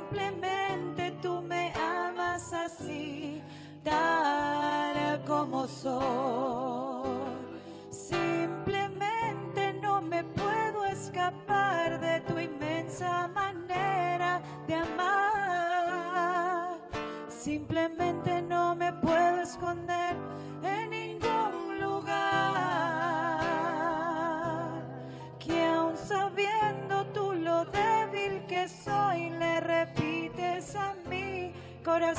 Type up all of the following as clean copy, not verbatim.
simplemente tú me amas así, tal como soy. Simplemente no me puedo escapar de tu inmensa manera de amar. Simplemente no me puedo esconder en ningún lugar. Que aún sabiendo tú lo débil que soy, le repites a mi corazón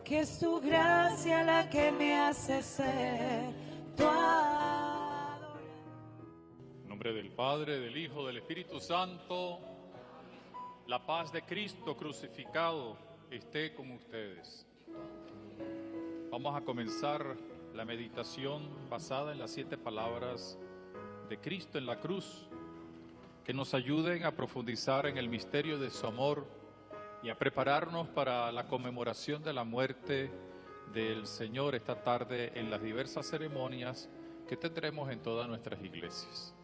que es tu gracia la que me hace ser tu adorador. En nombre del Padre, del Hijo, del Espíritu Santo, la paz de Cristo crucificado esté con ustedes. Vamos a comenzar la meditación basada en las 7 palabras de Cristo en la cruz, que nos ayuden a profundizar en el misterio de su amor y a prepararnos para la conmemoración de la muerte del Señor esta tarde en las diversas ceremonias que tendremos en todas nuestras iglesias.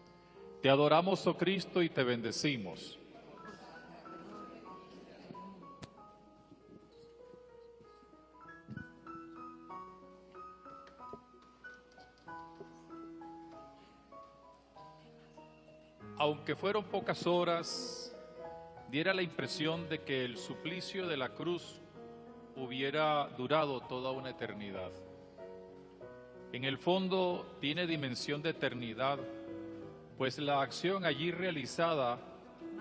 Te adoramos, oh Cristo, y te bendecimos. Aunque fueron pocas horas, diera la impresión de que el suplicio de la cruz hubiera durado toda una eternidad. En el fondo tiene dimensión de eternidad, pues la acción allí realizada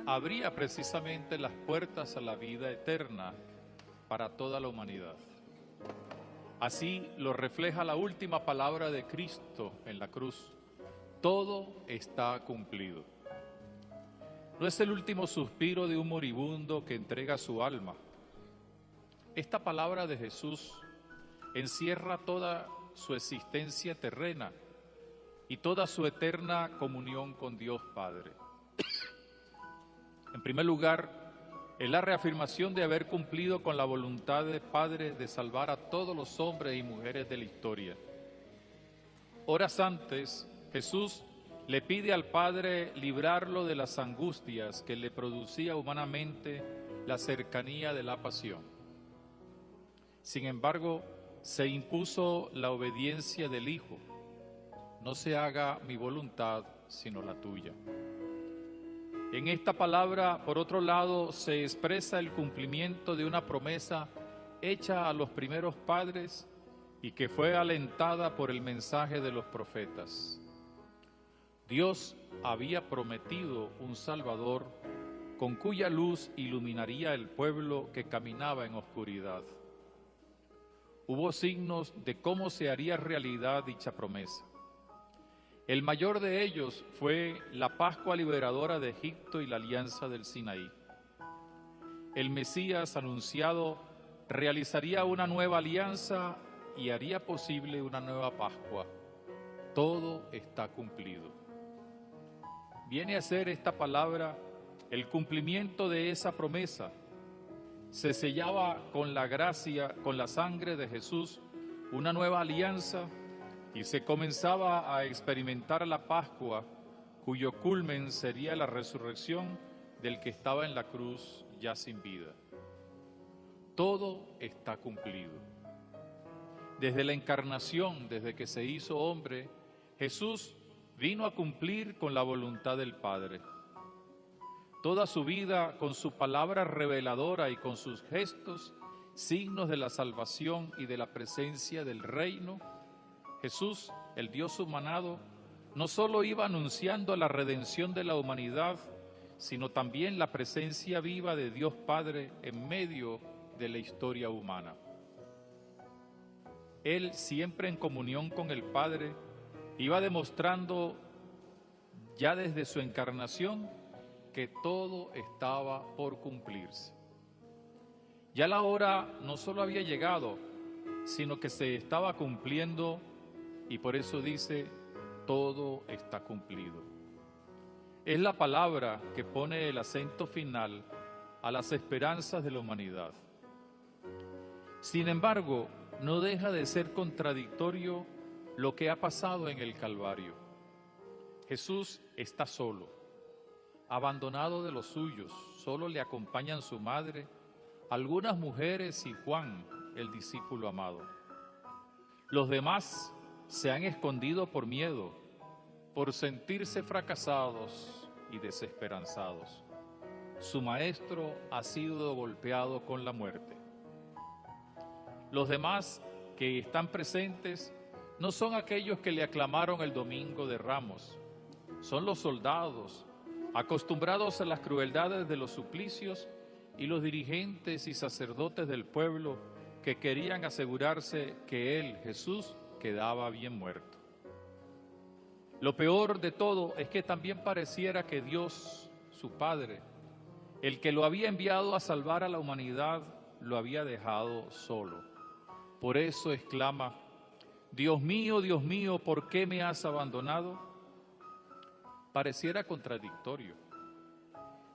abría precisamente las puertas a la vida eterna para toda la humanidad. Así lo refleja la última palabra de Cristo en la cruz: todo está cumplido. No es el último suspiro de un moribundo que entrega su alma. Esta palabra de Jesús encierra toda su existencia terrena y toda su eterna comunión con Dios Padre. En primer lugar, es la reafirmación de haber cumplido con la voluntad del Padre de salvar a todos los hombres y mujeres de la historia. Horas antes, Jesús le pide al Padre librarlo de las angustias que le producía humanamente la cercanía de la pasión. Sin embargo, se impuso la obediencia del Hijo: no se haga mi voluntad, sino la tuya. En esta palabra, por otro lado, se expresa el cumplimiento de una promesa hecha a los primeros padres y que fue alentada por el mensaje de los profetas. Dios había prometido un Salvador con cuya luz iluminaría el pueblo que caminaba en oscuridad. Hubo signos de cómo se haría realidad dicha promesa. El mayor de ellos fue la Pascua liberadora de Egipto y la alianza del Sinaí. El Mesías anunciado realizaría una nueva alianza y haría posible una nueva Pascua. Todo está cumplido. Viene a ser esta palabra el cumplimiento de esa promesa. Se sellaba con la gracia, con la sangre de Jesús, una nueva alianza y se comenzaba a experimentar la Pascua, cuyo culmen sería la resurrección del que estaba en la cruz ya sin vida. Todo está cumplido. Desde la encarnación, desde que se hizo hombre, Jesús vino a cumplir con la voluntad del Padre. Toda su vida, con su palabra reveladora y con sus gestos, signos de la salvación y de la presencia del reino, Jesús, el Dios humanado, no solo iba anunciando la redención de la humanidad, sino también la presencia viva de Dios Padre en medio de la historia humana. Él, siempre en comunión con el Padre, iba demostrando ya desde su encarnación que todo estaba por cumplirse. Ya la hora no solo había llegado, sino que se estaba cumpliendo, y por eso dice: todo está cumplido. Es la palabra que pone el acento final a las esperanzas de la humanidad. Sin embargo, no deja de ser contradictorio lo que ha pasado en el Calvario. Jesús está solo. abandonado de los suyos, solo le acompañan su madre, algunas mujeres y Juan, el discípulo amado. Los demás se han escondido por miedo, por sentirse fracasados y desesperanzados. Su maestro ha sido golpeado con la muerte. Los demás que están presentes no son aquellos que le aclamaron el domingo de Ramos, son los soldados, acostumbrados a las crueldades de los suplicios, y los dirigentes y sacerdotes del pueblo que querían asegurarse que él, Jesús, quedaba bien muerto. Lo peor de todo es que también pareciera que Dios, su Padre, el que lo había enviado a salvar a la humanidad, lo había dejado solo. Por eso exclama: Dios mío, ¿por qué me has abandonado? Pareciera contradictorio.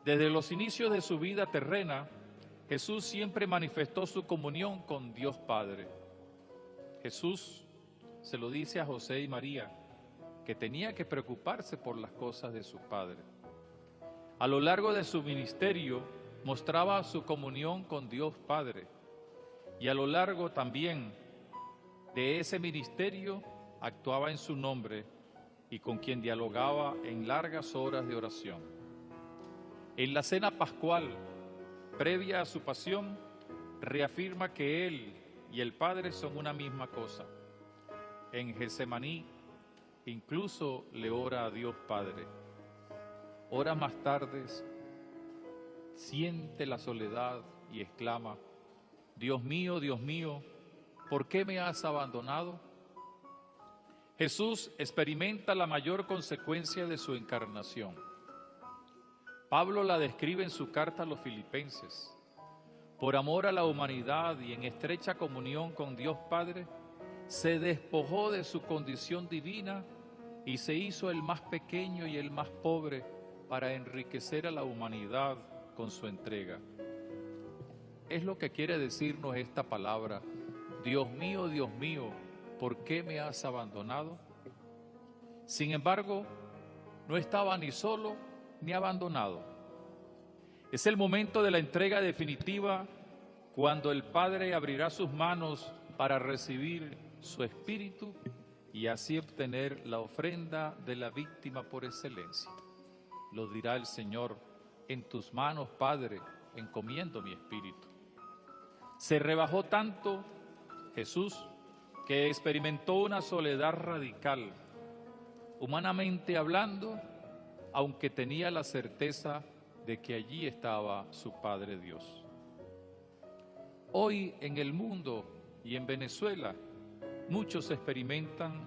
Desde los inicios de su vida terrena, Jesús siempre manifestó su comunión con Dios Padre. Jesús se lo dice a José y María, que tenía que preocuparse por las cosas de su Padre. A lo largo de su ministerio mostraba su comunión con Dios Padre, y a lo largo también de ese ministerio actuaba en su nombre y con quien dialogaba en largas horas de oración. En la cena pascual, previa a su pasión, reafirma que Él y el Padre son una misma cosa. En Getsemaní, incluso le ora a Dios Padre. Horas más tarde, siente la soledad y exclama: Dios mío, ¿por qué me has abandonado? Jesús experimenta la mayor consecuencia de su encarnación. Pablo la describe en su carta a los Filipenses. Por amor a la humanidad y en estrecha comunión con Dios Padre, se despojó de su condición divina y se hizo el más pequeño y el más pobre para enriquecer a la humanidad con su entrega. Es lo que quiere decirnos esta palabra: Dios mío, ¿por qué me has abandonado? Sin embargo, no estaba ni solo ni abandonado. Es el momento de la entrega definitiva, cuando el Padre abrirá sus manos para recibir su espíritu y así obtener la ofrenda de la víctima por excelencia. Lo dirá el Señor: en tus manos, Padre, encomiendo mi espíritu. Se rebajó tanto Jesús que experimentó una soledad radical, humanamente hablando, aunque tenía la certeza de que allí estaba su Padre Dios. Hoy en el mundo y en Venezuela, muchos experimentan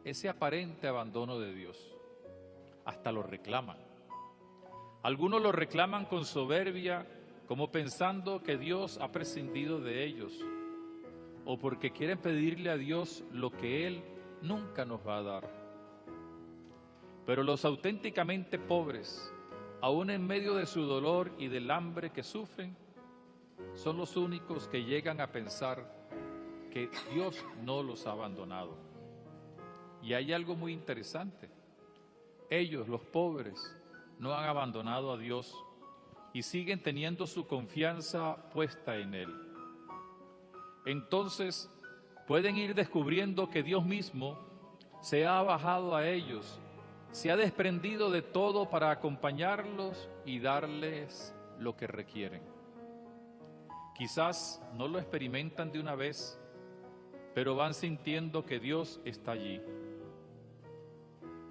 ese aparente abandono de Dios. Hasta lo reclaman. Algunos lo reclaman con soberbia, como pensando que Dios ha prescindido de ellos, o porque quieren pedirle a Dios lo que Él nunca nos va a dar. Pero los auténticamente pobres, aún en medio de su dolor y del hambre que sufren, son los únicos que llegan a pensar que Dios no los ha abandonado. Y hay algo muy interesante. Ellos, los pobres, no han abandonado a Dios y siguen teniendo su confianza puesta en Él. Entonces, pueden ir descubriendo que Dios mismo se ha bajado a ellos, se ha desprendido de todo para acompañarlos y darles lo que requieren. Quizás no lo experimentan de una vez, pero van sintiendo que Dios está allí.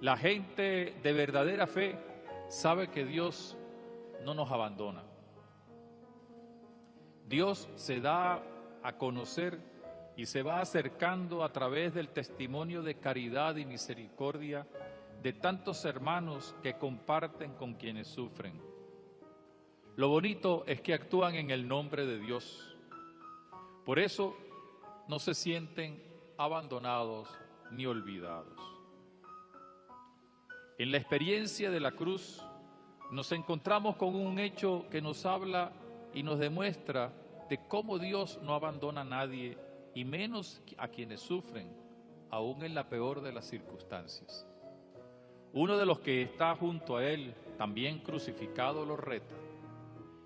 La gente de verdadera fe sabe que Dios no nos abandona. Dios se da a conocer y se va acercando a través del testimonio de caridad y misericordia de tantos hermanos que comparten con quienes sufren. Lo bonito es que actúan en el nombre de Dios. Por eso no se sienten abandonados ni olvidados. En la experiencia de la cruz nos encontramos con un hecho que nos habla y nos demuestra de cómo Dios no abandona a nadie, y menos a quienes sufren, aún en la peor de las circunstancias. Uno de los que está junto a Él también crucificado, lo reta.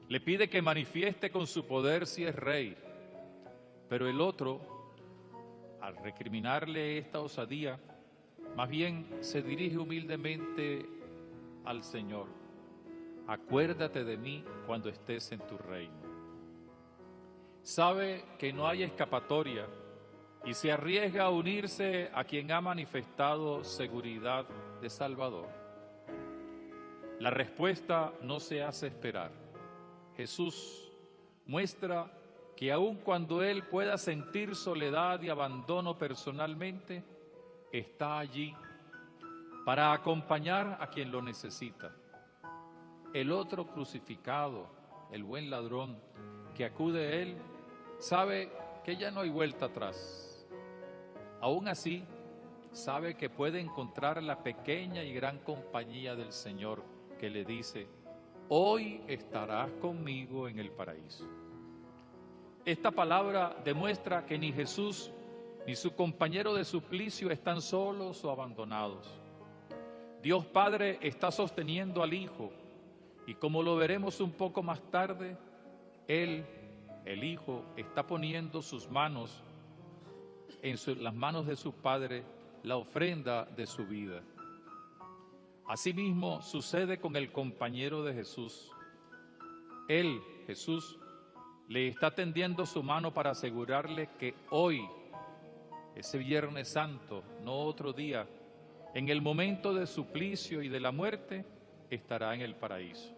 Le pide que manifieste con su poder si es rey. Pero el otro, al recriminarle esta osadía, más bien se dirige humildemente al Señor. Acuérdate de mí cuando estés en tu reino. Sabe que no hay escapatoria y se arriesga a unirse a quien ha manifestado seguridad de Salvador. La respuesta no se hace esperar. Jesús muestra que aun cuando Él pueda sentir soledad y abandono personalmente, está allí para acompañar a quien lo necesita. El otro crucificado, el buen ladrón que acude a Él, sabe que ya no hay vuelta atrás. Aún así, sabe que puede encontrar la pequeña y gran compañía del Señor, que le dice: hoy estarás conmigo en el paraíso. Esta palabra demuestra que ni Jesús ni su compañero de suplicio están solos o abandonados. Dios Padre está sosteniendo al Hijo, y como lo veremos un poco más tarde, Él, el Hijo, está poniendo sus manos en las manos de su Padre, la ofrenda de su vida. Asimismo sucede con el compañero de Jesús. Él, Jesús, le está tendiendo su mano para asegurarle que hoy, ese Viernes Santo, no otro día, en el momento de suplicio y de la muerte, estará en el paraíso.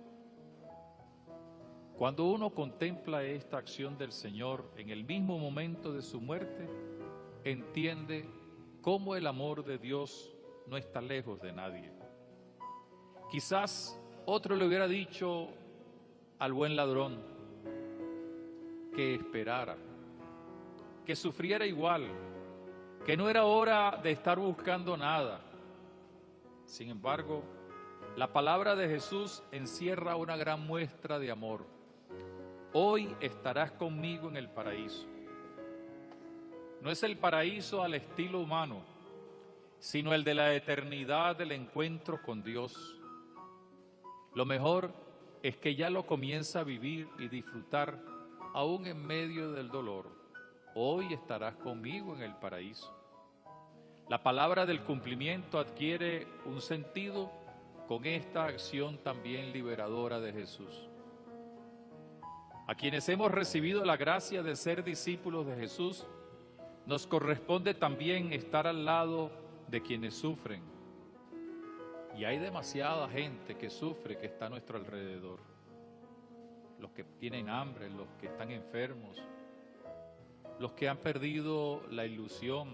Cuando uno contempla esta acción del Señor en el mismo momento de su muerte, entiende cómo el amor de Dios no está lejos de nadie. Quizás otro le hubiera dicho al buen ladrón que esperara, que sufriera igual, que no era hora de estar buscando nada. Sin embargo, la palabra de Jesús encierra una gran muestra de amor. Hoy estarás conmigo en el paraíso. No es el paraíso al estilo humano, sino el de la eternidad del encuentro con Dios. Lo mejor es que ya lo comienza a vivir y disfrutar aún en medio del dolor. Hoy estarás conmigo en el paraíso. La palabra del cumplimiento adquiere un sentido con esta acción también liberadora de Jesús. A quienes hemos recibido la gracia de ser discípulos de Jesús, nos corresponde también estar al lado de quienes sufren. Y hay demasiada gente que sufre, que está a nuestro alrededor. Los que tienen hambre, los que están enfermos, los que han perdido la ilusión.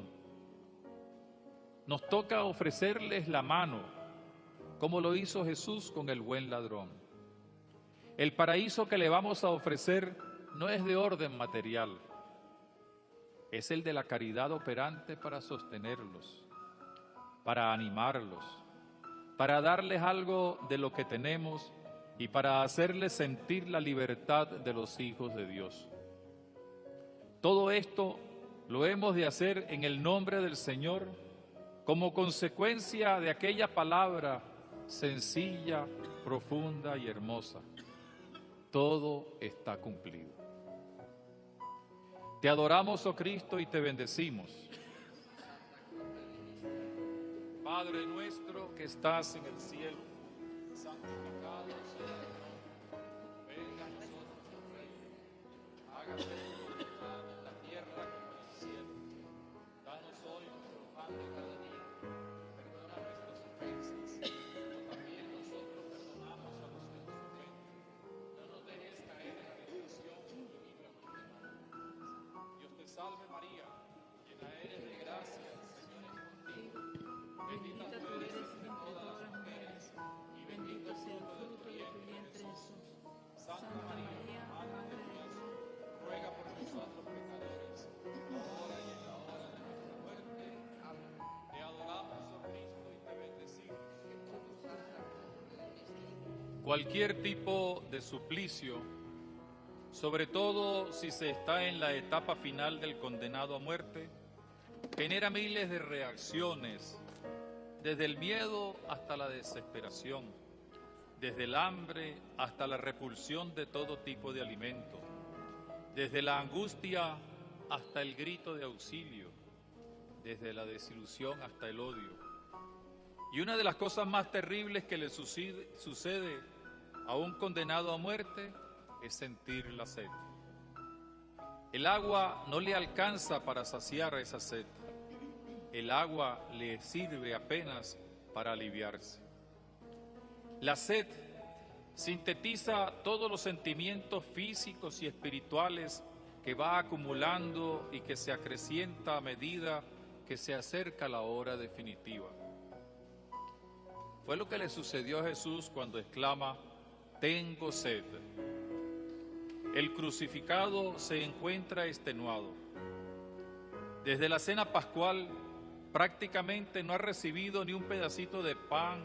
Nos toca ofrecerles la mano, como lo hizo Jesús con el buen ladrón. El paraíso que le vamos a ofrecer no es de orden material, es el de la caridad operante para sostenerlos, para animarlos, para darles algo de lo que tenemos y para hacerles sentir la libertad de los hijos de Dios. Todo esto lo hemos de hacer en el nombre del Señor, como consecuencia de aquella palabra sencilla, profunda y hermosa: todo está cumplido. Te adoramos, oh Cristo, y te bendecimos. Padre nuestro que estás en el cielo, santificado sea tu nombre. Venga a nosotros tu reino. Hágase tu voluntad en la tierra como en el cielo. Danos hoy nuestro pan de cada día. Perdona nuestras ofensas, como también nosotros perdonamos a los que nos ofenden. No nos dejes caer en la tentación y líbranos del mal. Dios te salve María, llena eres de gracia, el Señor es contigo. Bendita tú eres entre todas las mujeres, y bendito es el fruto de tu vientre Jesús. Santa María, Madre de Dios, ruega por nosotros pecadores, ahora y en la hora de nuestra muerte. Amén. Te adoramos, oh Cristo, y te bendecimos. Cualquier tipo de suplicio, sobre todo si se está en la etapa final del condenado a muerte, genera miles de reacciones, desde el miedo hasta la desesperación, desde el hambre hasta la repulsión de todo tipo de alimento, desde la angustia hasta el grito de auxilio, desde la desilusión hasta el odio. Y una de las cosas más terribles que le sucede a un condenado a muerte es sentir la sed. El agua no le alcanza para saciar esa sed. El agua le sirve apenas para aliviarse. La sed sintetiza todos los sentimientos físicos y espirituales que va acumulando y que se acrecienta a medida que se acerca la hora definitiva. Fue lo que le sucedió a Jesús cuando exclama: «Tengo sed». El crucificado se encuentra extenuado. Desde la cena pascual prácticamente no ha recibido ni un pedacito de pan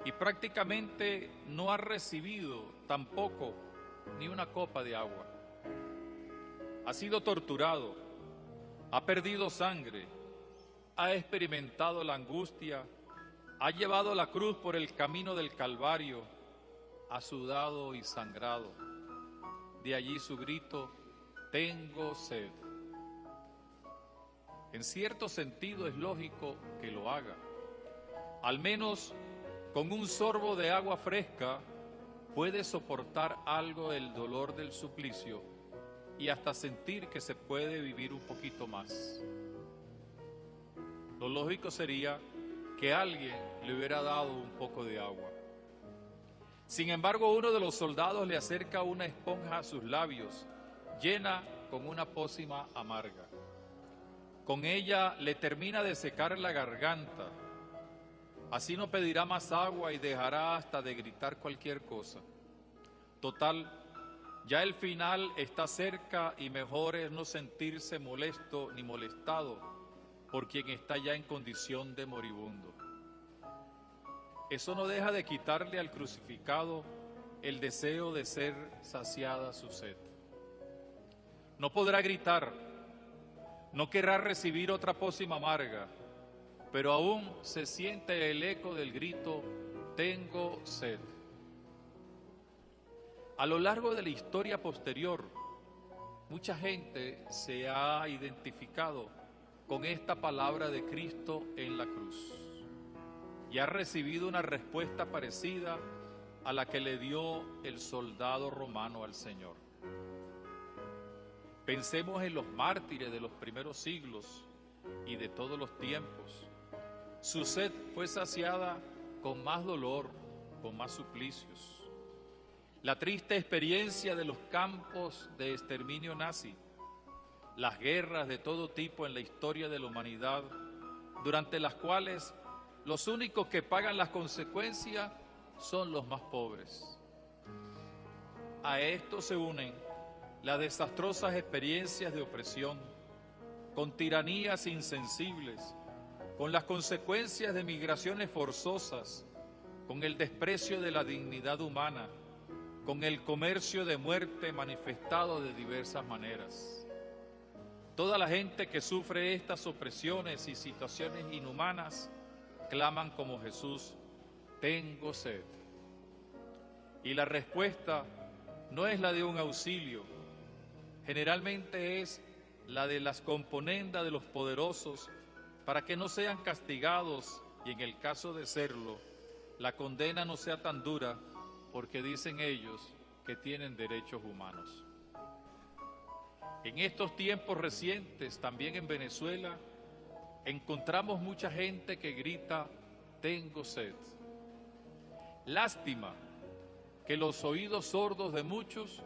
y prácticamente no ha recibido tampoco ni una copa de agua. Ha sido torturado, ha perdido sangre, ha experimentado la angustia, ha llevado la cruz por el camino del Calvario, ha sudado y sangrado. De allí su grito: «Tengo sed». En cierto sentido es lógico que lo haga. Al menos con un sorbo de agua fresca puede soportar algo del dolor del suplicio y hasta sentir que se puede vivir un poquito más. Lo lógico sería que alguien le hubiera dado un poco de agua. Sin embargo, uno de los soldados le acerca una esponja a sus labios, llena con una pócima amarga. Con ella le termina de secar la garganta. Así no pedirá más agua y dejará hasta de gritar cualquier cosa. Total, ya el final está cerca y mejor es no sentirse molesto ni molestado por quien está ya en condición de moribundo. Eso no deja de quitarle al crucificado el deseo de ser saciada su sed. No podrá gritar, no querrá recibir otra pócima amarga, pero aún se siente el eco del grito: «Tengo sed». A lo largo de la historia posterior, mucha gente se ha identificado con esta palabra de Cristo en la cruz y ha recibido una respuesta parecida a la que le dio el soldado romano al Señor. Pensemos en los mártires de los primeros siglos y de todos los tiempos. Su sed fue saciada con más dolor, con más suplicios. La triste experiencia de los campos de exterminio nazi, las guerras de todo tipo en la historia de la humanidad, durante las cuales los únicos que pagan las consecuencias son los más pobres. A esto se unen las desastrosas experiencias de opresión, con tiranías insensibles, con las consecuencias de migraciones forzosas, con el desprecio de la dignidad humana, con el comercio de muerte manifestado de diversas maneras. Toda la gente que sufre estas opresiones y situaciones inhumanas claman como Jesús: «Tengo sed». Y la respuesta no es la de un auxilio, generalmente es la de las componendas de los poderosos para que no sean castigados y, en el caso de serlo, la condena no sea tan dura, porque dicen ellos que tienen derechos humanos. En estos tiempos recientes, también en Venezuela, encontramos mucha gente que grita: «Tengo sed». Lástima que los oídos sordos de muchos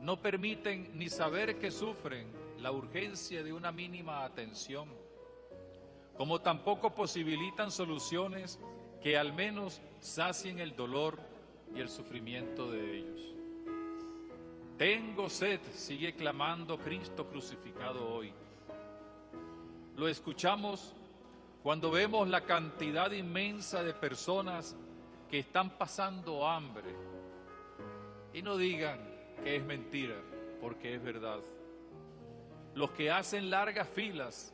no permiten ni saber que sufren la urgencia de una mínima atención, como tampoco posibilitan soluciones que al menos sacien el dolor y el sufrimiento de ellos. «Tengo sed», sigue clamando Cristo crucificado hoy. Lo escuchamos cuando vemos la cantidad inmensa de personas que están pasando hambre. Y no digan que es mentira, porque es verdad. Los que hacen largas filas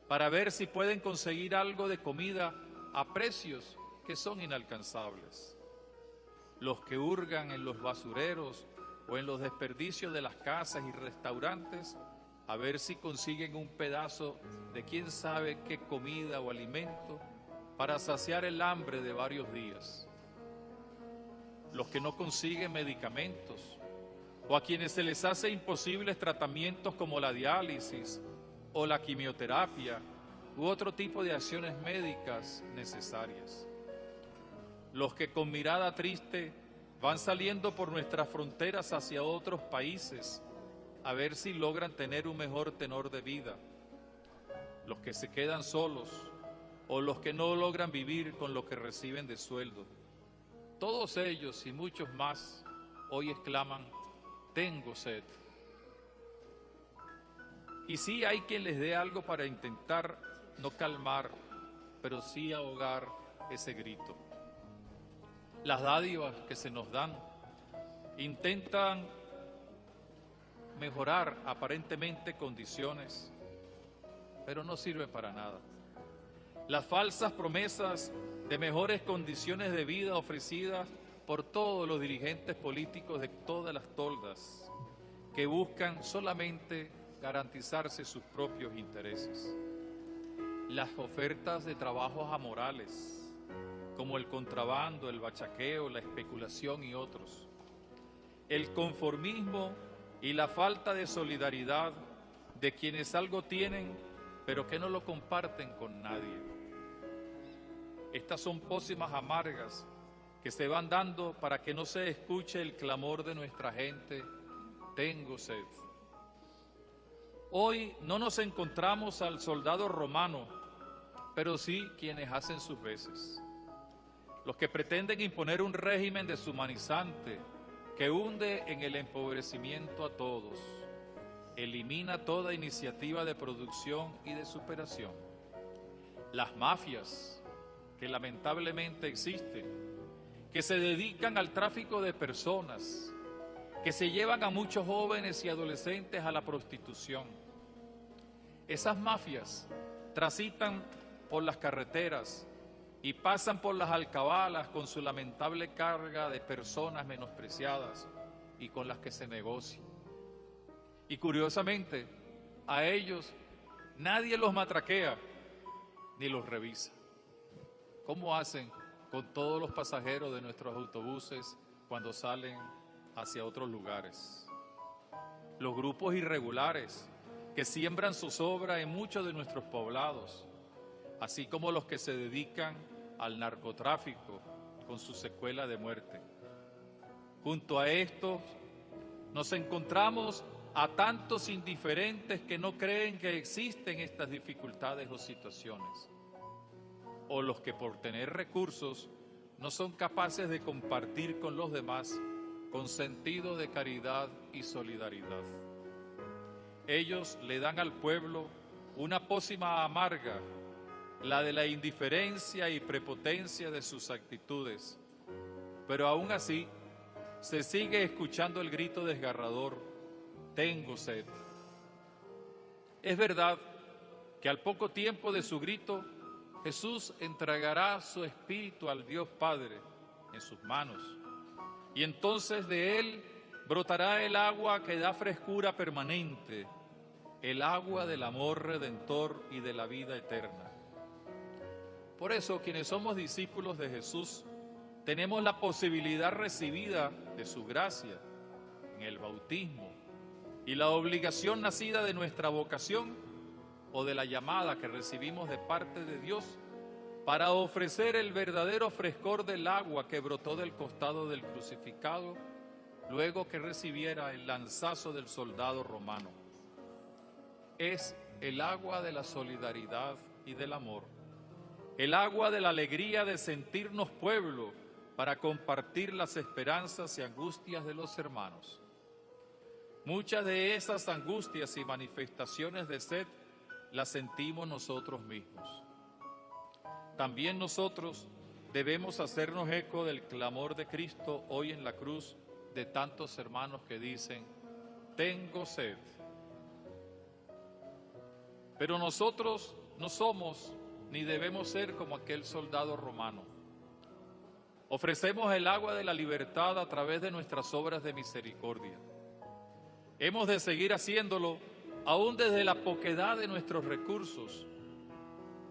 para ver si pueden conseguir algo de comida a precios que son inalcanzables. los que hurgan en los basureros o en los desperdicios de las casas y restaurantes, a ver si consiguen un pedazo de quién sabe qué comida o alimento para saciar el hambre de varios días. Los que no consiguen medicamentos, o a quienes se les hace imposibles tratamientos como la diálisis o la quimioterapia u otro tipo de acciones médicas necesarias. Los que con mirada triste van saliendo por nuestras fronteras hacia otros países a ver si logran tener un mejor tenor de vida. Los que se quedan solos o los que no logran vivir con lo que reciben de sueldo. Todos ellos y muchos más hoy exclaman: tengo sed. Y sí hay quien les dé algo para intentar no calmar, pero sí ahogar ese grito. Las dádivas que se nos dan intentan mejorar aparentemente condiciones, pero no sirven para nada. Las falsas promesas de mejores condiciones de vida ofrecidas por todos los dirigentes políticos de todas las toldas, que buscan solamente garantizarse sus propios intereses. Las ofertas de trabajos amorales, como el contrabando, el bachaqueo, la especulación y otros. El conformismo y la falta de solidaridad de quienes algo tienen, pero que no lo comparten con nadie. Estas son pócimas amargas que se van dando para que no se escuche el clamor de nuestra gente: tengo sed. Hoy no nos encontramos al soldado romano, pero sí quienes hacen sus veces. Los que pretenden imponer un régimen deshumanizante que hunde en el empobrecimiento a todos, elimina toda iniciativa de producción y de superación. Las mafias, que lamentablemente existen, que se dedican al tráfico de personas, que se llevan a muchos jóvenes y adolescentes a la prostitución. Esas mafias transitan por las carreteras y pasan por las alcabalas con su lamentable carga de personas menospreciadas y con las que se negocia. Y curiosamente, a ellos nadie los matraquea ni los revisa. ¿Cómo hacen con todos los pasajeros de nuestros autobuses cuando salen hacia otros lugares? Los grupos irregulares que siembran zozobra en muchos de nuestros poblados, así como los que se dedican al narcotráfico con su secuela de muerte. Junto a estos nos encontramos a tantos indiferentes que no creen que existen estas dificultades o situaciones, o los que por tener recursos no son capaces de compartir con los demás con sentido de caridad y solidaridad. Ellos le dan al pueblo una pócima amarga, la de la indiferencia y prepotencia de sus actitudes, pero aún así se sigue escuchando el grito desgarrador: tengo sed. Es verdad que al poco tiempo de su grito, Jesús entregará su espíritu al Dios Padre en sus manos, y entonces de él brotará el agua que da frescura permanente, el agua del amor redentor y de la vida eterna. Por eso, quienes somos discípulos de Jesús, tenemos la posibilidad recibida de su gracia en el bautismo y la obligación nacida de nuestra vocación o de la llamada que recibimos de parte de Dios para ofrecer el verdadero frescor del agua que brotó del costado del crucificado luego que recibiera el lanzazo del soldado romano. Es el agua de la solidaridad y del amor, el agua de la alegría de sentirnos pueblo para compartir las esperanzas y angustias de los hermanos. Muchas de esas angustias y manifestaciones de sed las sentimos nosotros mismos. También nosotros debemos hacernos eco del clamor de Cristo hoy en la cruz de tantos hermanos que dicen: tengo sed. Pero nosotros no somos ni debemos ser como aquel soldado romano. Ofrecemos el agua de la libertad a través de nuestras obras de misericordia. Hemos de seguir haciéndolo aún desde la poquedad de nuestros recursos,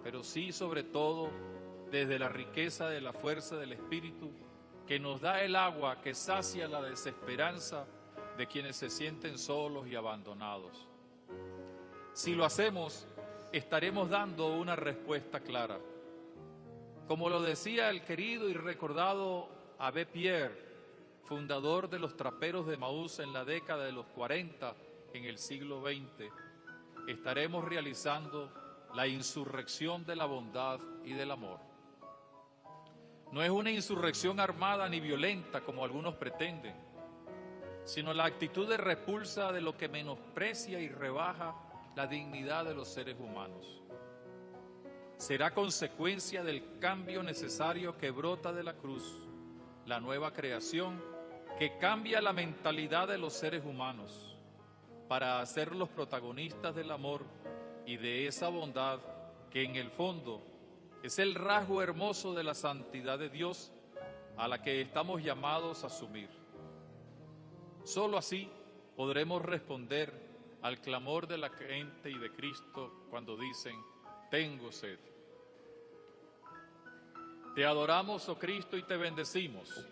pero sí, sobre todo, desde la riqueza de la fuerza del Espíritu que nos da el agua que sacia la desesperanza de quienes se sienten solos y abandonados. Si lo hacemos, estaremos dando una respuesta clara. Como lo decía el querido y recordado Abbé Pierre, fundador de los traperos de Emaús en la década de los 40 en el siglo XX, estaremos realizando la insurrección de la bondad y del amor. No es una insurrección armada ni violenta como algunos pretenden, sino la actitud de repulsa de lo que menosprecia y rebaja la dignidad de los seres humanos. Será consecuencia del cambio necesario que brota de la cruz, la nueva creación que cambia la mentalidad de los seres humanos para hacerlos protagonistas del amor y de esa bondad que en el fondo es el rasgo hermoso de la santidad de Dios a la que estamos llamados a asumir. Solo así podremos responder al clamor de la gente y de Cristo cuando dicen: tengo sed. Te adoramos, oh Cristo, y te bendecimos.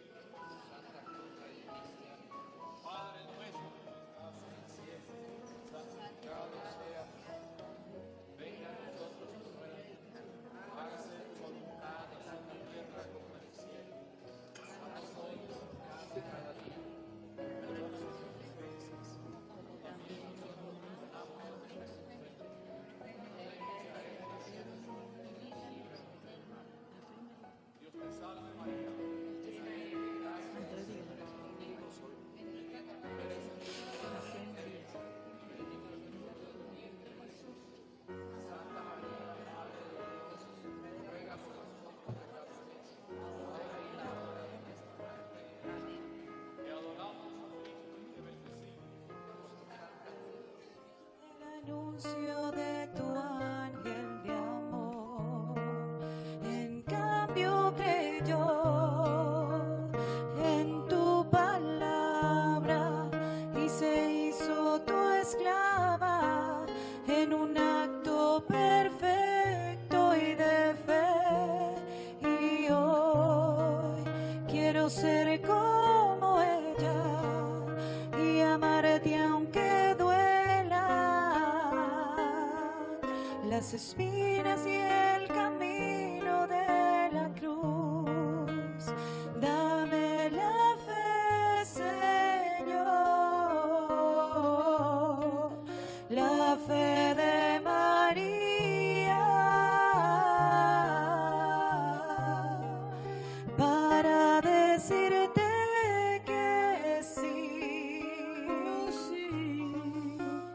Anuncio de tu ángel de amor, en cambio creyó en tu palabra y se hizo tu esclava en un acto perfecto y de fe. Y hoy quiero ser como ella y amarte aunque las espinas y el camino de la cruz. Dame la fe, Señor, la fe de María, para decirte que sí,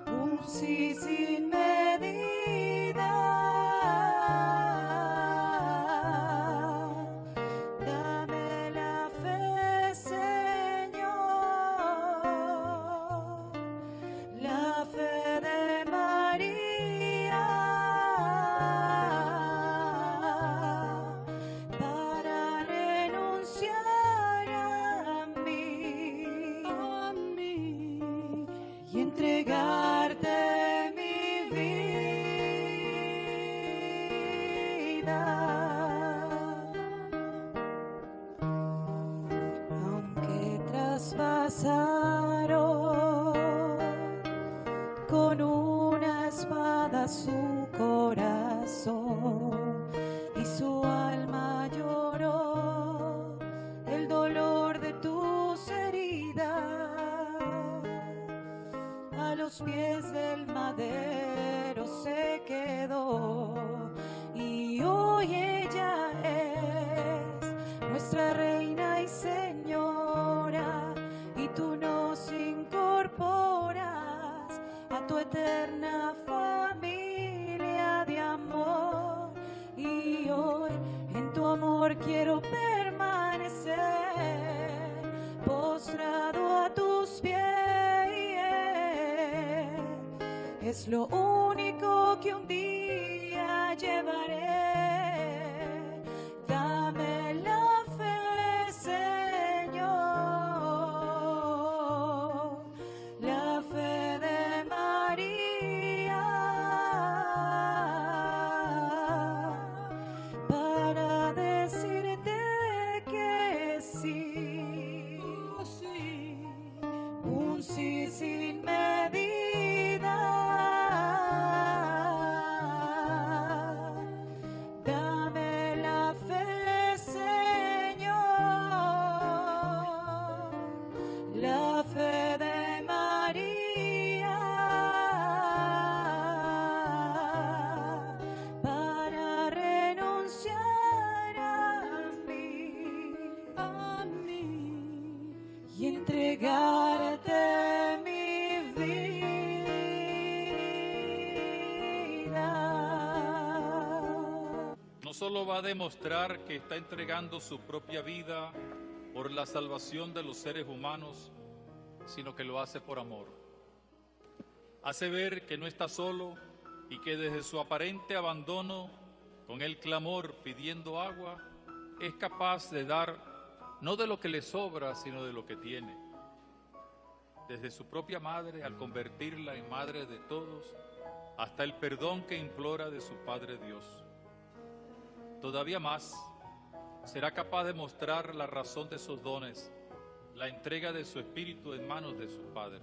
un sí sin medida. Entregarte mi vida, aunque traspasaron con una espada su corazón y su alma lloró el dolor de tus heridas. A los pies del madero se quedó y hoy ella es nuestra reina y señora, y tú nos incorporas a tu eterna familia de amor. Y hoy en tu amor quiero permanecer postrado a tus pies. Es lo único que un día llevaré. Dame la fe, un sí sin medida. Dame la fe, Señor, la fe de María, para renunciar a mí y entregarte mi vida. No solo va a demostrar que está entregando su propia vida por la salvación de los seres humanos, sino que lo hace por amor. Hace ver que no está solo y que desde su aparente abandono, con el clamor pidiendo agua, es capaz de dar no de lo que le sobra, sino de lo que tiene. Desde su propia madre, al convertirla en madre de todos, hasta el perdón que implora de su Padre Dios. Todavía más, será capaz de mostrar la razón de sus dones, la entrega de su espíritu en manos de su Padre.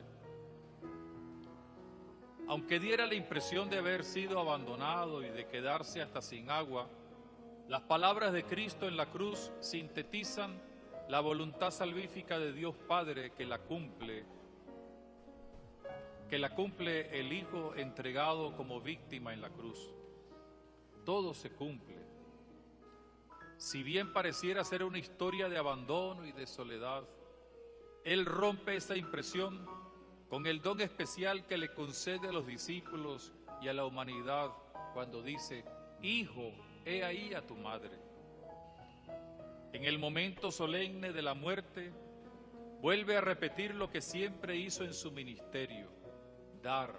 Aunque diera la impresión de haber sido abandonado y de quedarse hasta sin agua, las palabras de Cristo en la cruz sintetizan la voluntad salvífica de Dios Padre que la cumple el Hijo entregado como víctima en la cruz. Todo se cumple. Si bien pareciera ser una historia de abandono y de soledad, Él rompe esa impresión con el don especial que le concede a los discípulos y a la humanidad cuando dice: Hijo, he ahí a tu madre. En el momento solemne de la muerte, vuelve a repetir lo que siempre hizo en su ministerio: dar,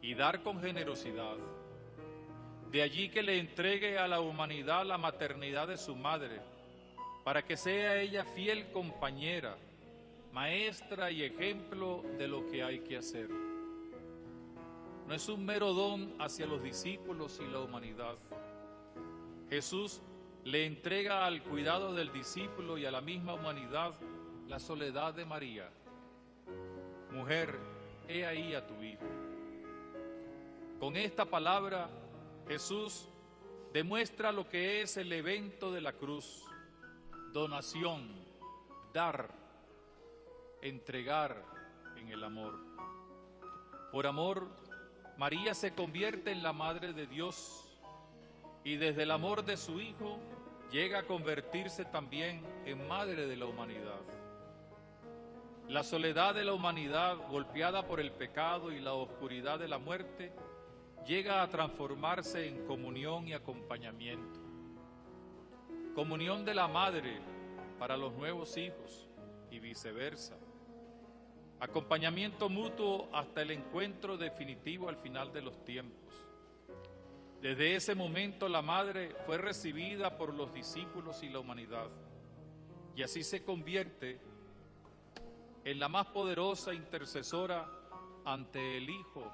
y dar con generosidad. De allí que le entregue a la humanidad la maternidad de su madre, para que sea ella fiel compañera, maestra y ejemplo de lo que hay que hacer. No es un mero don hacia los discípulos y la humanidad. Jesús le entrega al cuidado del discípulo y a la misma humanidad la soledad de María. Mujer, he ahí a tu hijo. Con esta palabra, Jesús demuestra lo que es el evento de la cruz: donación, dar, entregar en el amor. Por amor, María se convierte en la Madre de Dios y desde el amor de su Hijo llega a convertirse también en Madre de la humanidad. La soledad de la humanidad, golpeada por el pecado y la oscuridad de la muerte, llega a transformarse en comunión y acompañamiento. Comunión de la madre para los nuevos hijos y viceversa. Acompañamiento mutuo hasta el encuentro definitivo al final de los tiempos. Desde ese momento la madre fue recibida por los discípulos y la humanidad, y así se convierte en la más poderosa intercesora ante el Hijo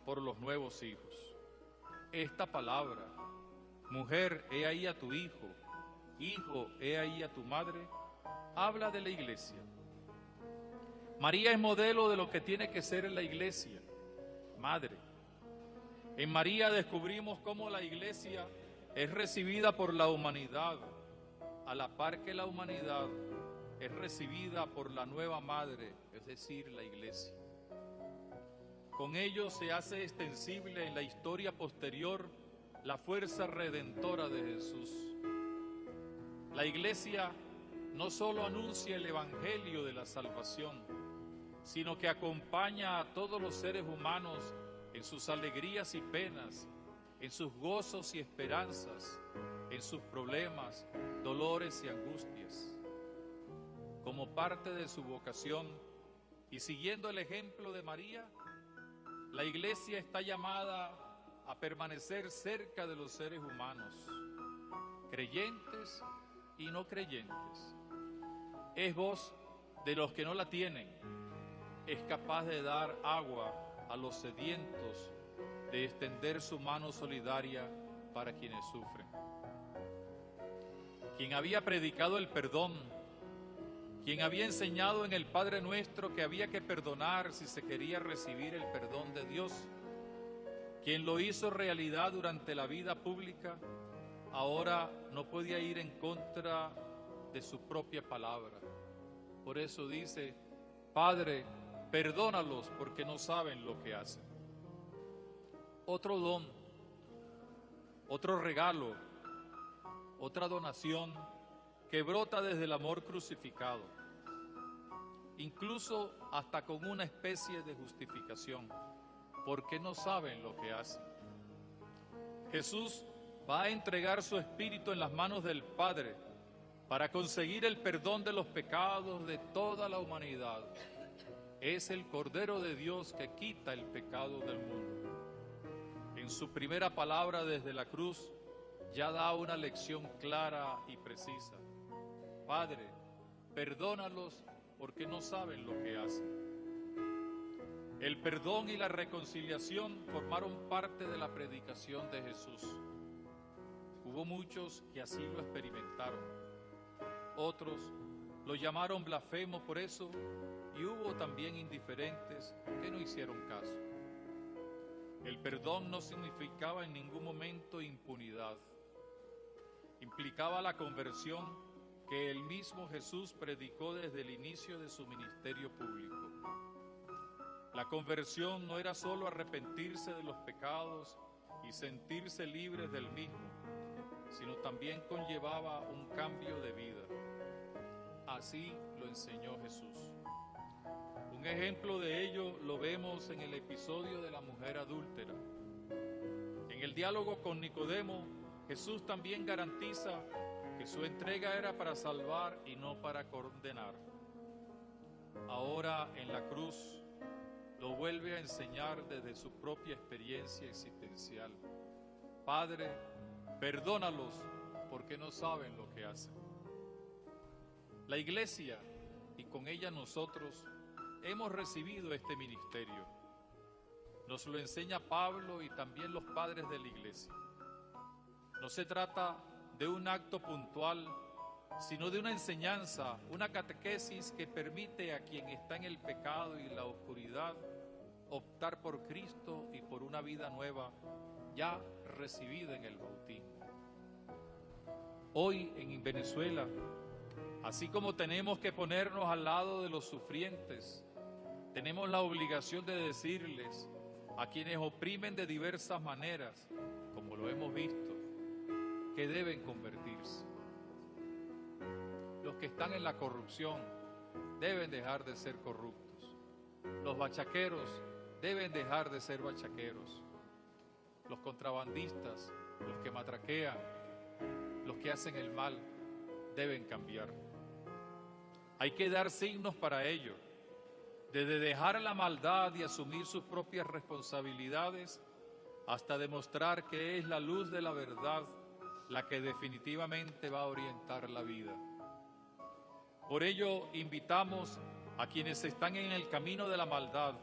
por los nuevos hijos. Esta palabra: mujer, he ahí a tu hijo, hijo, he ahí a tu madre, habla de la iglesia. María es modelo de lo que tiene que ser la iglesia, madre. En María descubrimos cómo la iglesia es recibida por la humanidad, a la par que la humanidad es recibida por la nueva madre, es decir, la iglesia. Con ello se hace extensible en la historia posterior la fuerza redentora de Jesús. La iglesia no solo anuncia el evangelio de la salvación, sino que acompaña a todos los seres humanos en sus alegrías y penas, en sus gozos y esperanzas, en sus problemas, dolores y angustias. Como parte de su vocación y siguiendo el ejemplo de María, la iglesia está llamada a permanecer cerca de los seres humanos, creyentes y no creyentes. Es voz de los que no la tienen, es capaz de dar agua a los sedientos, de extender su mano solidaria para quienes sufren. Quien había predicado el perdón, quien había enseñado en el Padre Nuestro que había que perdonar si se quería recibir el perdón de Dios, quien lo hizo realidad durante la vida pública, ahora no podía ir en contra de su propia palabra. Por eso dice: Padre, perdónalos porque no saben lo que hacen. Otro don, otro regalo, otra donación que brota desde el amor crucificado, incluso hasta con una especie de justificación, porque no saben lo que hacen. Jesús va a entregar su espíritu en las manos del Padre para conseguir el perdón de los pecados de toda la humanidad. Es el Cordero de Dios que quita el pecado del mundo. En su primera palabra desde la cruz ya da una lección clara y precisa: Padre, perdónalos porque no saben lo que hacen. El perdón y la reconciliación formaron parte de la predicación de Jesús. Hubo muchos que así lo experimentaron. Otros lo llamaron blasfemo por eso, y hubo también indiferentes que no hicieron caso. El perdón no significaba en ningún momento impunidad. Implicaba la conversión que el mismo Jesús predicó desde el inicio de su ministerio público. La conversión no era solo arrepentirse de los pecados y sentirse libres del mismo, sino también conllevaba un cambio de vida. Así lo enseñó Jesús. Un ejemplo de ello lo vemos en el episodio de la mujer adúltera. En el diálogo con Nicodemo, Jesús también garantiza que su entrega era para salvar y no para condenar. Ahora en la cruz lo vuelve a enseñar desde su propia experiencia existencial. Padre, perdónalos porque no saben lo que hacen. La Iglesia, y con ella nosotros, hemos recibido este ministerio. Nos lo enseña Pablo y también los padres de la Iglesia. No se trata de un acto puntual, sino de una enseñanza, una catequesis que permite a quien está en el pecado y la oscuridad optar por Cristo y por una vida nueva ya recibida en el bautismo. Hoy en Venezuela, así como tenemos que ponernos al lado de los sufrientes, tenemos la obligación de decirles a quienes oprimen de diversas maneras, como lo hemos visto, que deben convertirse. Los que están en la corrupción deben dejar de ser corruptos. Los bachaqueros deben dejar de ser bachaqueros. Los contrabandistas, los que matraquean, los que hacen el mal, deben cambiar. Hay que dar signos para ello, desde dejar la maldad y asumir sus propias responsabilidades hasta demostrar que es la luz de la verdad la que definitivamente va a orientar la vida. Por ello, invitamos a quienes están en el camino de la maldad,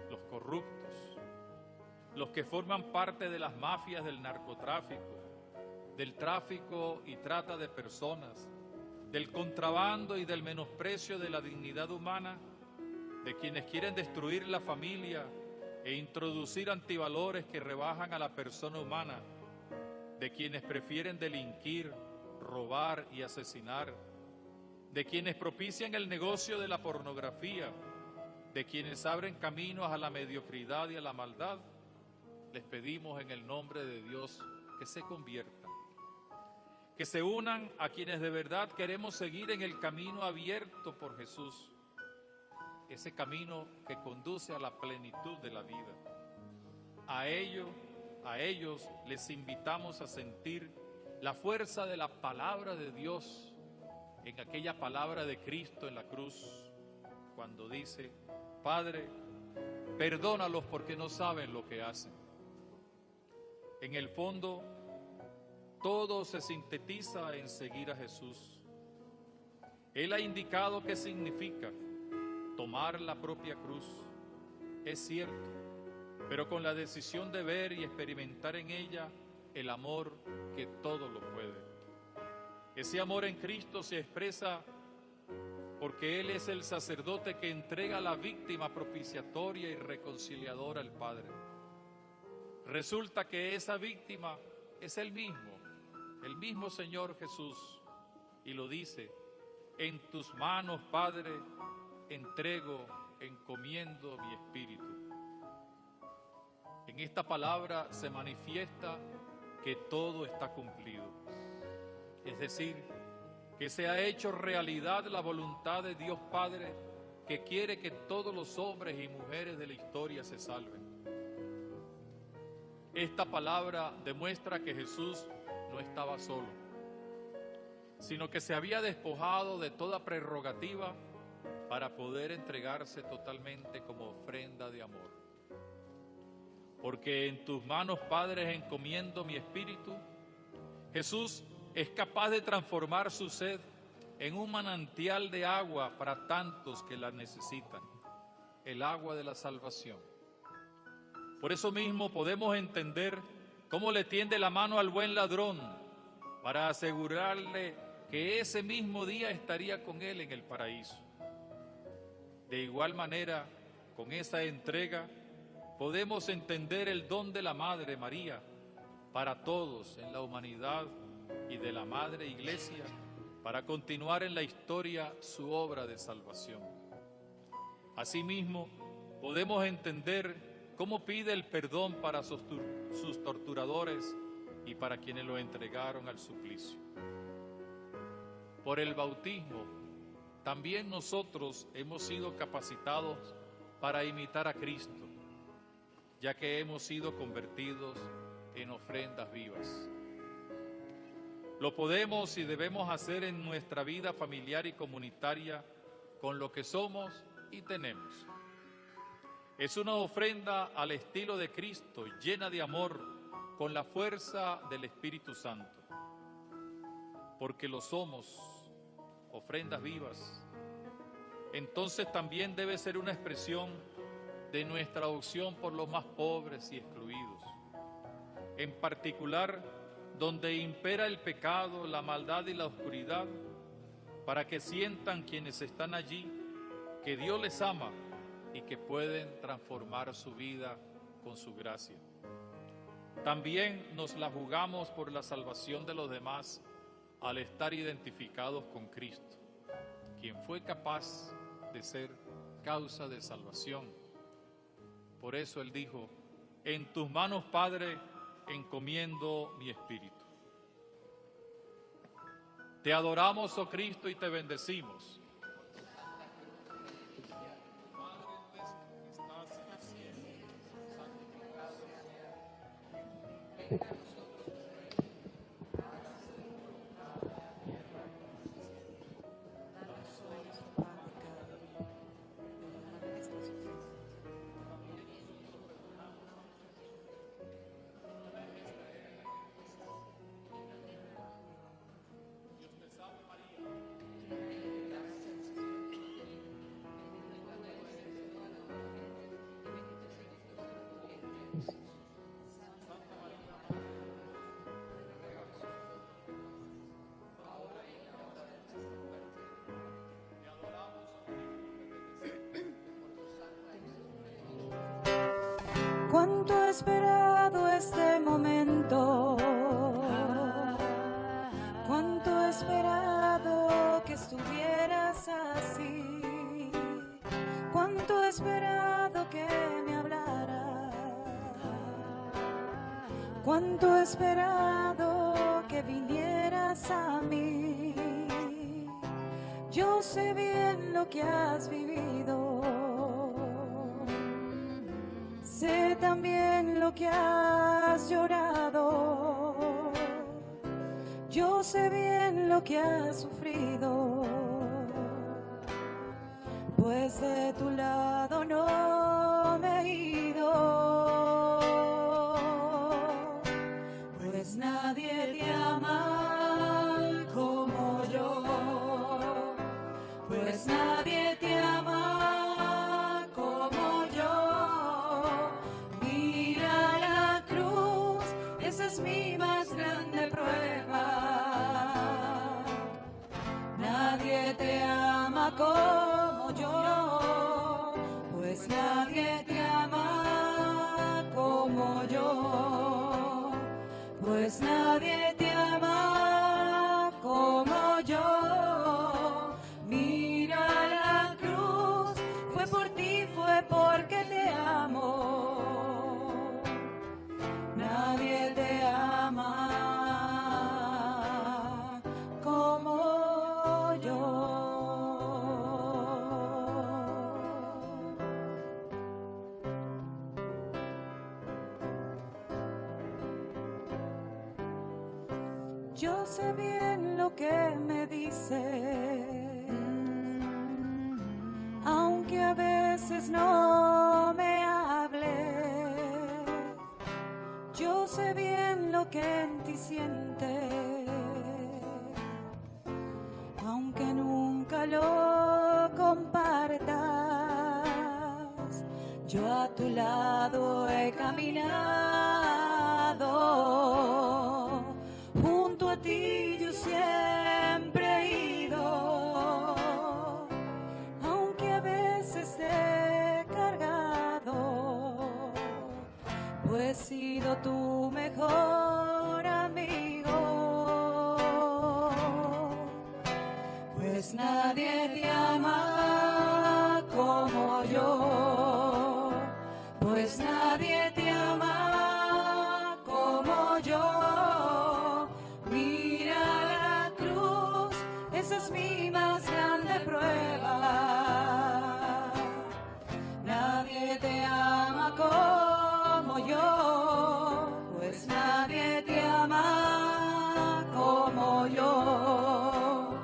los corruptos, los que forman parte de las mafias del narcotráfico, del tráfico y trata de personas, del contrabando y del menosprecio de la dignidad humana, de quienes quieren destruir la familia e introducir antivalores que rebajan a la persona humana, de quienes prefieren delinquir, robar y asesinar, de quienes propician el negocio de la pornografía, de quienes abren caminos a la mediocridad y a la maldad. Les pedimos en el nombre de Dios que se conviertan, que se unan a quienes de verdad queremos seguir en el camino abierto por Jesús, ese camino que conduce a la plenitud de la vida. A ellos les invitamos a sentir la fuerza de la palabra de Dios en aquella palabra de Cristo en la cruz, cuando dice: Padre, perdónalos porque no saben lo que hacen. En el fondo, todo se sintetiza en seguir a Jesús. Él ha indicado qué significa tomar la propia cruz. Es cierto, pero con la decisión de ver y experimentar en ella el amor que todo lo puede. Ese amor en Cristo se expresa porque Él es el sacerdote que entrega la víctima propiciatoria y reconciliadora al Padre. Resulta que esa víctima es el mismo Señor Jesús, y lo dice: en tus manos, Padre, encomiendo mi espíritu. En esta palabra se manifiesta que todo está cumplido, es decir, que se ha hecho realidad la voluntad de Dios Padre, que quiere que todos los hombres y mujeres de la historia se salven. Esta palabra demuestra que Jesús no estaba solo, sino que se había despojado de toda prerrogativa para poder entregarse totalmente como ofrenda de amor. Porque en tus manos, Padre, encomiendo mi espíritu. Jesús es capaz de transformar su sed en un manantial de agua para tantos que la necesitan, el agua de la salvación. Por eso mismo podemos entender cómo le tiende la mano al buen ladrón para asegurarle que ese mismo día estaría con él en el paraíso. De igual manera, con esa entrega, podemos entender el don de la Madre María para todos en la humanidad y de la Madre Iglesia para continuar en la historia su obra de salvación. Asimismo, podemos entender cómo pide el perdón para sus torturadores y para quienes lo entregaron al suplicio. Por el bautismo, también nosotros hemos sido capacitados para imitar a Cristo, ya que hemos sido convertidos en ofrendas vivas. Lo podemos y debemos hacer en nuestra vida familiar y comunitaria con lo que somos y tenemos. Es una ofrenda al estilo de Cristo, llena de amor, con la fuerza del Espíritu Santo. Porque lo somos, ofrendas vivas. Entonces también debe ser una expresión de nuestra opción por los más pobres y excluidos. En particular, donde impera el pecado, la maldad y la oscuridad, para que sientan quienes están allí que Dios les ama y que pueden transformar su vida con su gracia. También nos la jugamos por la salvación de los demás al estar identificados con Cristo, quien fue capaz de ser causa de salvación. Por eso Él dijo: en tus manos, Padre, encomiendo mi espíritu. Te adoramos, oh Cristo, y te bendecimos. Cuánto he esperado este momento, cuánto he esperado que estuvieras así, cuánto he esperado que me hablaras, cuánto he esperado que vinieras a mí. Yo sé bien lo que has vivido, sé también lo que has llorado, yo sé bien lo que has sufrido, pues de tu lado no me he ido, pues nadie te ama como yo, pues nadie te ama como yo. Mira la cruz, esa es mi más grande prueba. Nadie te ama como pues nadie te ama como yo, pues nadie te ama como yo. Mira la cruz, fue por ti, fue porque te amo. Nadie te ama como yo. Yo sé bien lo que me dice, aunque a veces no me hable. Yo sé bien lo que en ti siente, aunque nunca lo compartas. Yo a tu lado he caminado, junto a ti yo siempre he ido, aunque a veces he cargado, pues he sido tu mejor amigo. Pues nadie te ama como yo, pues nadie te ama como yo. Mira la cruz, esa es mi más grande prueba. Nadie te ama como yo, pues nadie te ama como yo,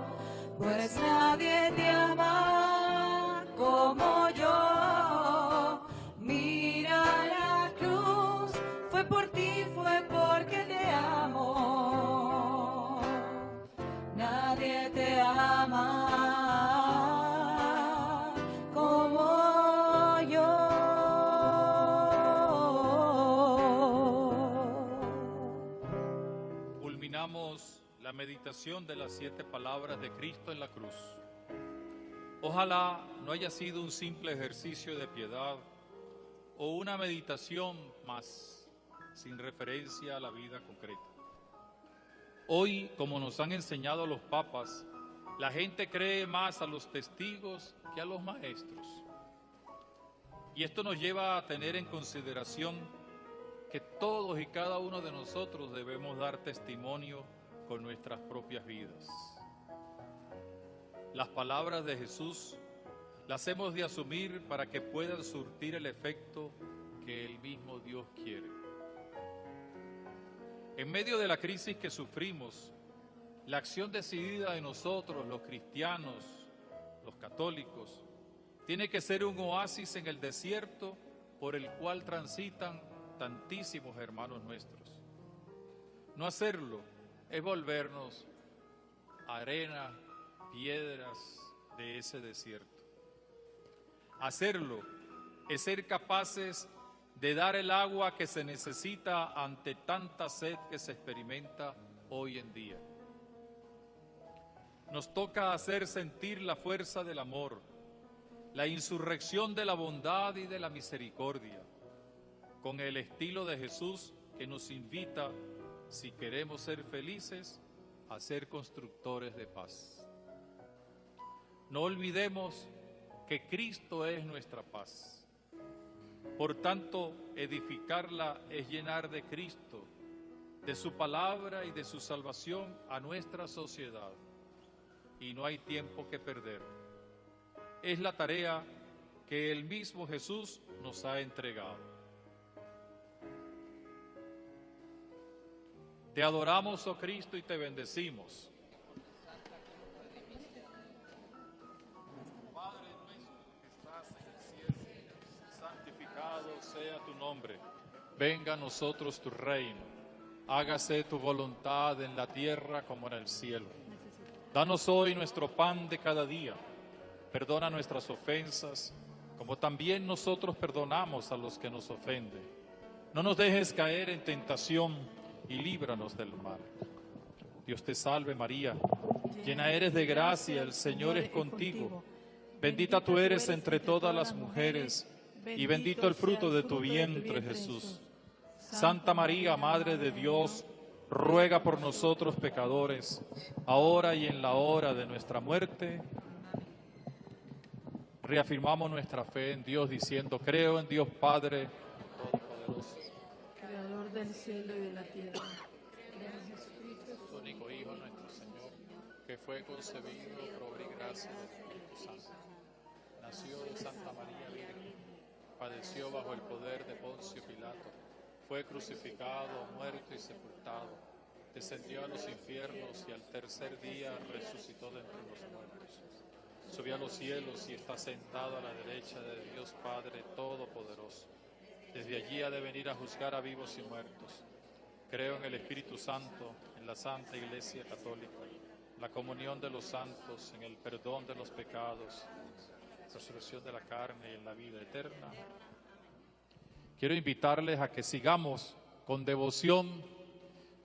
pues nadie te ama como yo. Mira la cruz, fue por ti, fue porque te amo. Nadie te ama como yo. Culminamos la meditación de las 7 palabras de Cristo en la cruz. Ojalá no haya sido un simple ejercicio de piedad o una meditación más, sin referencia a la vida concreta. Hoy, como nos han enseñado los papas, la gente cree más a los testigos que a los maestros. Y esto nos lleva a tener en consideración que todos y cada uno de nosotros debemos dar testimonio con nuestras propias vidas. Las palabras de Jesús las hemos de asumir para que puedan surtir el efecto que el mismo Dios quiere. En medio de la crisis que sufrimos, la acción decidida de nosotros, los cristianos, los católicos, tiene que ser un oasis en el desierto por el cual transitan tantísimos hermanos nuestros. No hacerlo es volvernos arena, piedras de ese desierto. Hacerlo es ser capaces de dar el agua que se necesita ante tanta sed que se experimenta hoy en día. Nos toca hacer sentir la fuerza del amor, la insurrección de la bondad y de la misericordia, con el estilo de Jesús que nos invita, si queremos ser felices, a ser constructores de paz. No olvidemos que Cristo es nuestra paz. Por tanto, edificarla es llenar de Cristo, de su palabra y de su salvación a nuestra sociedad. Y no hay tiempo que perder. Es la tarea que el mismo Jesús nos ha entregado. Te adoramos, oh Cristo, y te bendecimos. Padre nuestro que estás en el cielo, santificado sea tu nombre. Venga a nosotros tu reino. Hágase tu voluntad en la tierra como en el cielo. Danos hoy nuestro pan de cada día. Perdona nuestras ofensas, como también nosotros perdonamos a los que nos ofenden. No nos dejes caer en tentación y líbranos del mal. Dios te salve María, llena eres de gracia, el Señor es contigo. Bendita tú eres entre todas las mujeres, y bendito el fruto de tu vientre, Jesús. Santa María, Madre de Dios, ruega por nosotros pecadores, ahora y en la hora de nuestra muerte. Reafirmamos nuestra fe en Dios diciendo, creo en Dios Padre Todopoderoso, Creador del cielo y de la tierra. Creo en Jesucristo, su único Hijo, nuestro Señor, que fue concebido por obra y gracia del Espíritu Santo. Nació de Santa María Virgen, padeció bajo el poder de Poncio Pilato, fue crucificado, muerto y sepultado, descendió a los infiernos y al tercer día resucitó de entre los muertos. Subió a los cielos y está sentado a la derecha de Dios Padre Todopoderoso. Desde allí ha de venir a juzgar a vivos y muertos. Creo en el Espíritu Santo, en la Santa Iglesia Católica, la comunión de los santos, en el perdón de los pecados, la resurrección de la carne y en la vida eterna. Quiero invitarles a que sigamos con devoción,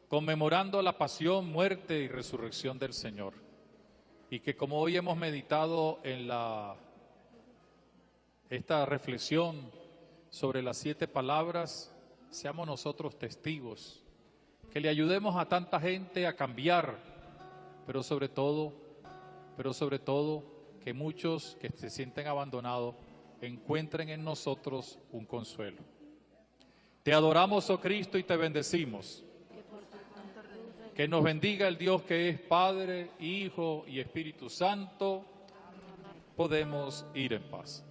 conmemorando la pasión, muerte y resurrección del Señor. Y que como hoy hemos meditado en esta reflexión sobre las 7 palabras, seamos nosotros testigos, que le ayudemos a tanta gente a cambiar, pero sobre todo, que muchos que se sienten abandonados encuentren en nosotros un consuelo. Te adoramos, oh Cristo, y te bendecimos. Que nos bendiga el Dios que es Padre, Hijo y Espíritu Santo. Podemos ir en paz.